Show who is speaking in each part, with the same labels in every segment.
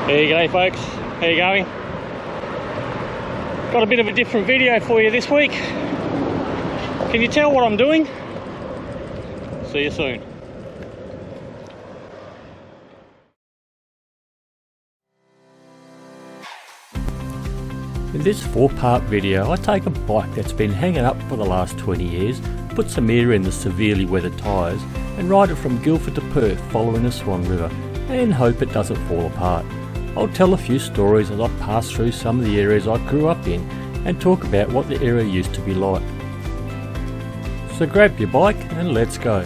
Speaker 1: There you go, folks. How you going? Got a bit of a different video for you this week. Can you tell what I'm doing? See you soon.
Speaker 2: In this 4-part video, I take a bike that's been hanging up for the last 20 years, put some air in the severely weathered tyres and ride it from Guildford to Perth following the Swan River and hope it doesn't fall apart. I'll tell a few stories as I pass through some of the areas I grew up in and talk about what the area used to be like. So grab your bike and let's go.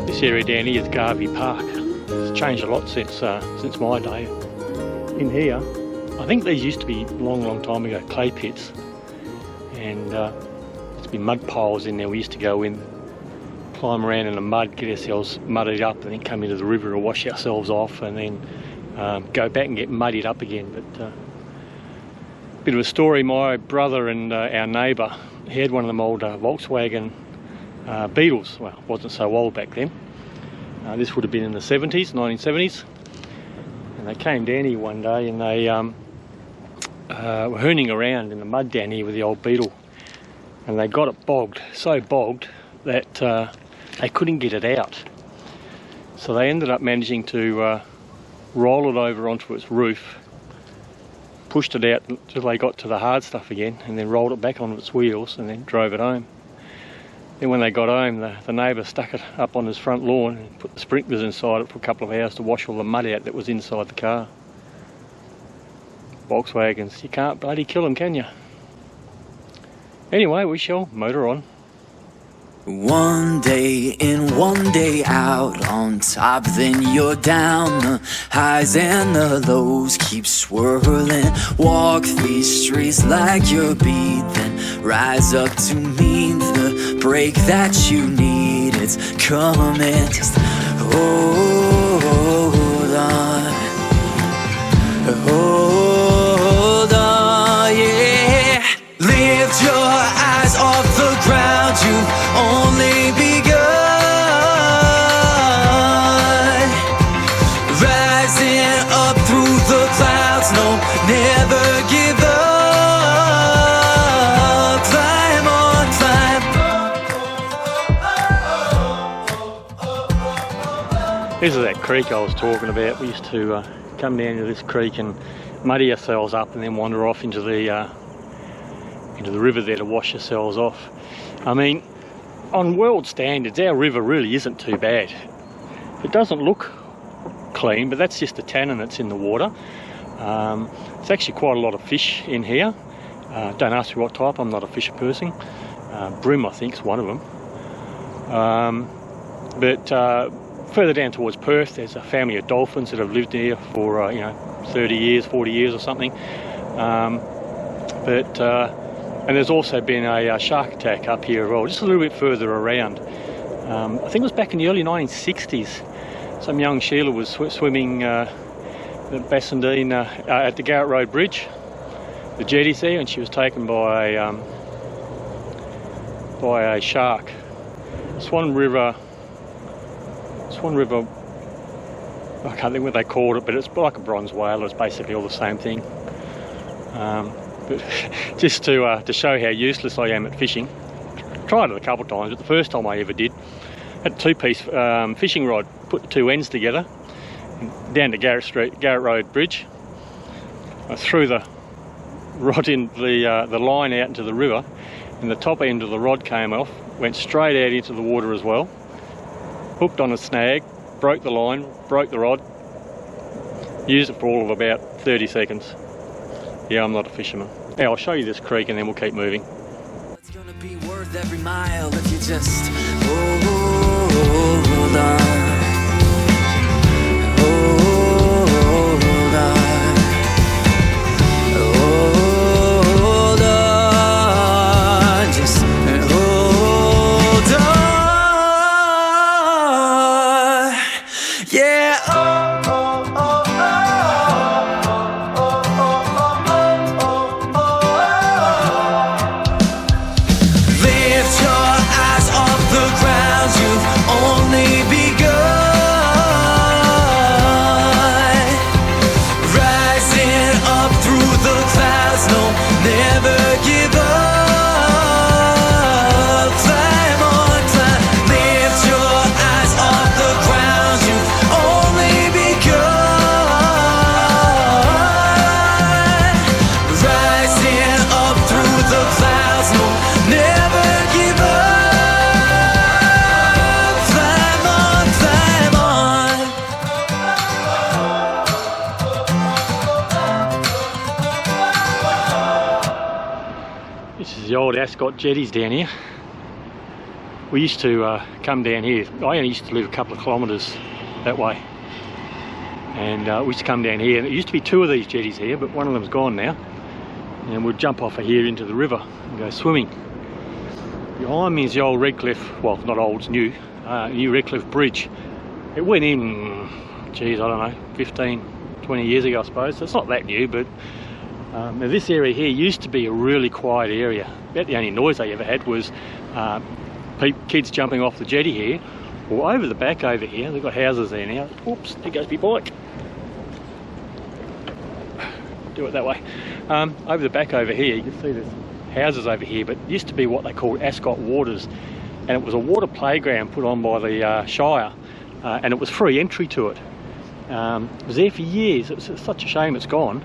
Speaker 1: This area down here is Garvey Park. It's changed a lot since my day. In here, I think these used to be long time ago clay pits, and there's been mud piles in there. We used to go in, climb around in the mud, get ourselves muddied up, and then come into the river to wash ourselves off, and then go back and get muddied up again. But bit of a story. My brother and our neighbour, he had one of them old Volkswagen Beetles. Well, it wasn't so old back then. This would have been in the 1970s, and they came down here one day and they were hurning around in the mud down here with the old Beetle, and they got it bogged, so bogged that they couldn't get it out. So they ended up managing to roll it over onto its roof, pushed it out until they got to the hard stuff again, and then rolled it back onto its wheels and then drove it home. Then when they got home, the neighbour stuck it up on his front lawn and put the sprinklers inside it for a couple of hours to wash all the mud out that was inside the car. Volkswagens, you can't bloody kill them, can you? Anyway, we shall motor on.
Speaker 3: One day in, one day out, on top then you're down. The highs and the lows keep swirling. Walk these streets like you're beat, then rise up to meet the break that you need. It's coming, just hold on. Hold on, yeah. Lift your eyes off the ground, you've only begun. Rising up through the clouds, no, never give up. Climb on, climb.
Speaker 1: This is that creek I was talking about. We used to come down to this creek and muddy ourselves up and then wander off into the river there to wash ourselves off. I mean, on world standards, our river really isn't too bad. It doesn't look clean, but that's just the tannin that's in the water. There's actually quite a lot of fish in here. Don't ask me what type, I'm not a fisher person. Bream, I think, is one of them. But further down towards Perth, there's a family of dolphins that have lived here for 30 years, 40 years or something. And there's also been a shark attack up here as well, just a little bit further around. I think it was back in the early 1960s. Some young Sheila was swimming at Bassendean at the Garrett Road Bridge, the jetties there, and she was taken by a shark. Swan River, I can't think what they called it, but it's like a bronze whale. It's basically all the same thing. But just to show how useless I am at fishing, tried it a couple of times, but the first time I ever did, had a two-piece fishing rod, put the two ends together, down to Garrett Road Bridge. I threw the rod in the line out into the river, and the top end of the rod came off, went straight out into the water as well, hooked on a snag, broke the line, broke the rod, used it for all of about 30 seconds. Yeah, I'm not a fisherman. Now I'll show you this creek and then we'll keep moving.
Speaker 3: It's gonna be worth every mile if you just hold on. Hold on. Hold on. Just hold on. Yeah.
Speaker 1: This is the old Ascot Jetties down here. We used to come down here. I only used to live a couple of kilometres that way, and we used to come down here, and it used to be two of these jetties here, but one of them's gone now, and we'd jump off of here into the river and go swimming. Behind me is the old Redcliffe, well, not old, it's new, new Redcliffe Bridge. It went in, geez, I don't know, 15, 20 years ago I suppose, so it's not that new, but now this area here used to be a really quiet area. About the only noise they ever had was kids jumping off the jetty here, or over the back over here. They've got houses there now. Oops, there goes my bike. Do it that way. Over the back over here, you can see there's houses over here, but it used to be what they called Ascot Waters, and it was a water playground put on by the Shire, and it was free entry to it. It was there for years. It was such a shame it's gone.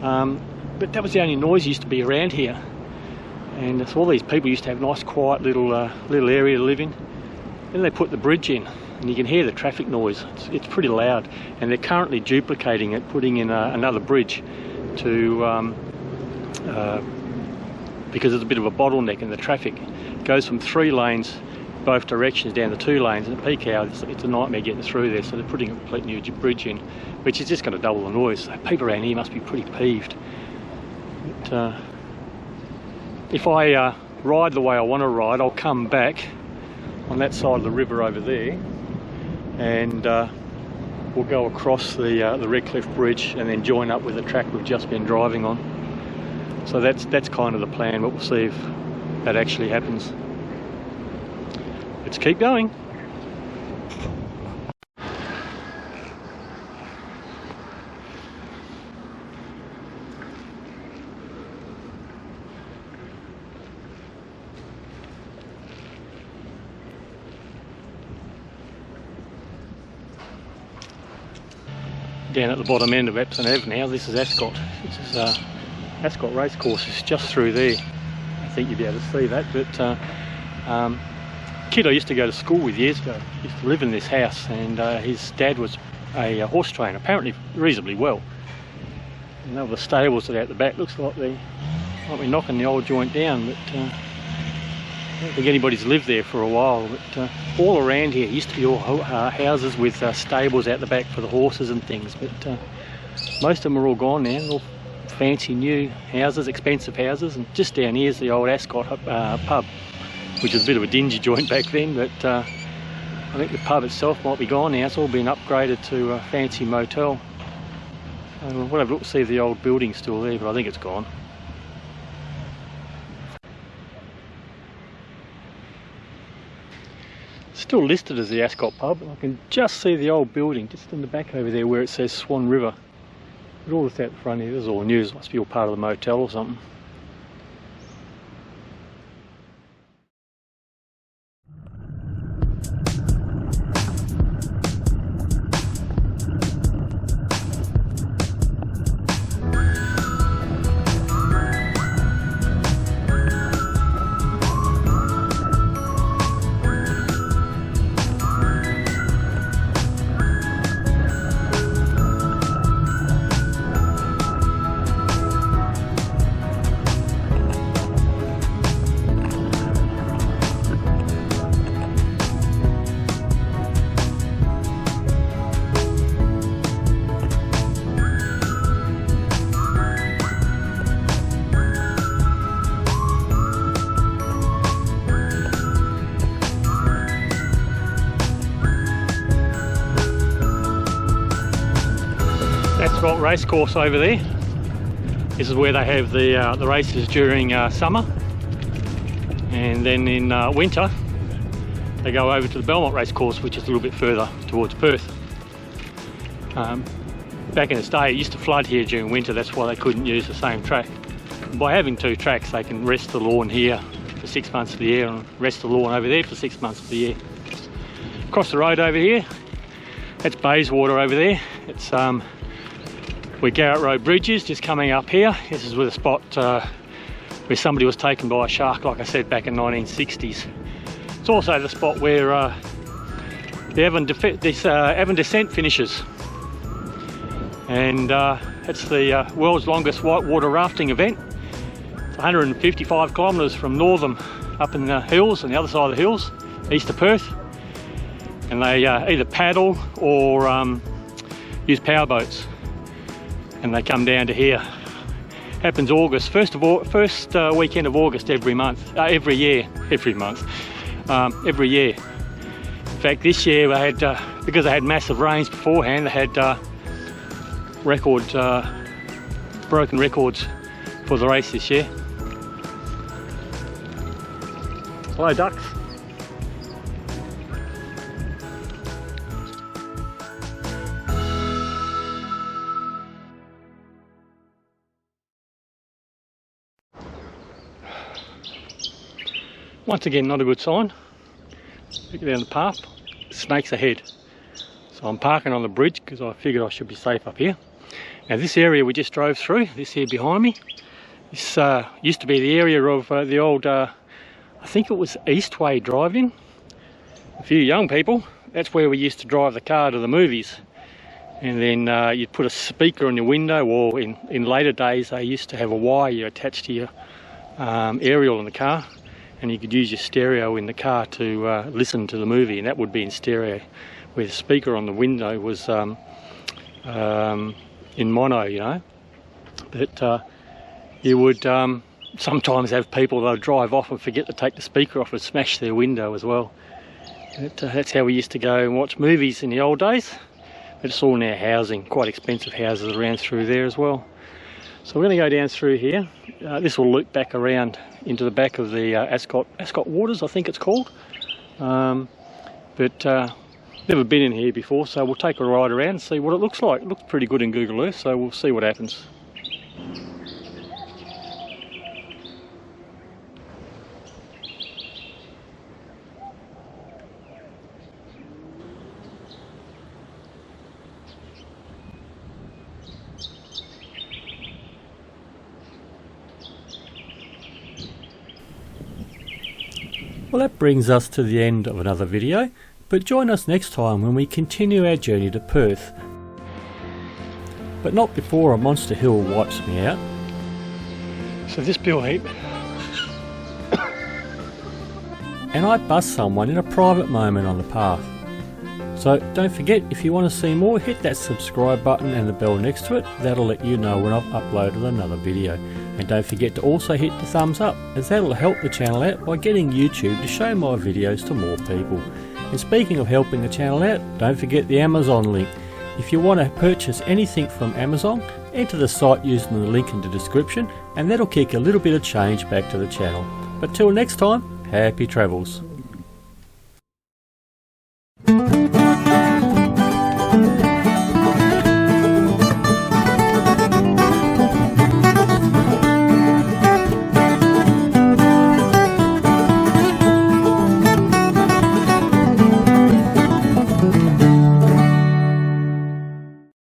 Speaker 1: But that was the only noise used to be around here, and so all these people used to have a nice quiet little area to live in. Then they put the bridge in, and you can hear the traffic noise. It's pretty loud, and they're currently duplicating it, putting in another bridge to because there's a bit of a bottleneck in the traffic. It goes from 3 lanes both directions down to 2 lanes, and at peak hour it's a nightmare getting through there, so they're putting a complete new bridge in, which is just going to double the noise. So people around here must be pretty peeved. But, if I ride the way I want to ride, I'll come back on that side of the river over there, and we'll go across the Redcliffe Bridge and then join up with the track we've just been driving on. So that's kind of the plan, but we'll see if that actually happens. Let's keep going. Down at the bottom end of Epsom Ave now, this is Ascot. This is Ascot Racecourse is just through there. I think you'll be able to see that, but kid I used to go to school with years ago used to live in this house, and his dad was a horse trainer, apparently reasonably well. And there were the stables that are out the back. Looks like they might be knocking the old joint down, but I don't think anybody's lived there for a while. But all around here used to be all houses with stables out the back for the horses and things, but most of them are all gone now. They're all fancy new houses, expensive houses, and just down here is the old Ascot pub, which was a bit of a dingy joint back then, but I think the pub itself might be gone now. It's all been upgraded to a fancy motel. We'll have a look to see if the old building's still there, but I think it's gone. Still listed as the Ascot pub. I can just see the old building just in the back over there where it says Swan River. But all this out the front here, this is all news. Must be all part of the motel or something. Ascot racecourse over there. This is where they have the races during summer, and then in winter they go over to the Belmont racecourse, which is a little bit further towards Perth. Back in the day it used to flood here during winter, that's why they couldn't use the same track. By having two tracks they can rest the lawn here for 6 months of the year and rest the lawn over there for 6 months of the year. Across the road over here, that's Bayswater over there. It's where Garrett Road Bridge is, just coming up here. This is where the spot where somebody was taken by a shark, like I said, back in 1960s. It's also the spot where the Avon Descent finishes. And it's the world's longest whitewater rafting event. It's 155 kilometres from Northam up in the hills, on the other side of the hills, east of Perth. And they either paddle or use powerboats. And they come down to here. Happens August, first weekend of August every year. In fact, this year they had, because they had massive rains beforehand, they had broken records for the race this year. Hello, ducks. Once again, not a good sign. Look down the path, snakes ahead. So I'm parking on the bridge because I figured I should be safe up here. Now this area we just drove through, this here behind me, this used to be the area of the old, I think it was Eastway Drive-In. A few young people, that's where we used to drive the car to the movies. And then you'd put a speaker on your window, or in later days they used to have a wire you attached to your aerial in the car. And you could use your stereo in the car to listen to the movie, and that would be in stereo, where the speaker on the window was in mono, you know. But you would sometimes have people that would drive off and forget to take the speaker off and smash their window as well. That's how we used to go and watch movies in the old days. But it's all now housing, quite expensive houses around through there as well. So we're going to go down through here. This will loop back around into the back of the Ascot Waters, I think it's called. But never been in here before, so we'll take a ride around and see what it looks like. It looks pretty good in Google Earth, so we'll see what happens.
Speaker 2: Well, that brings us to the end of another video, but join us next time when we continue our journey to Perth. But not before a monster hill wipes me out.
Speaker 1: So this bill heap.
Speaker 2: And I bust someone in a private moment on the path. So don't forget, if you want to see more, hit that subscribe button and the bell next to it. That'll let you know when I've uploaded another video. And don't forget to also hit the thumbs up, as that'll help the channel out by getting YouTube to show my videos to more people. And speaking of helping the channel out, don't forget the Amazon link, If you want to purchase anything from Amazon, enter the site using the link in the description, and that'll kick a little bit of change back to the channel. But till next time, happy travels.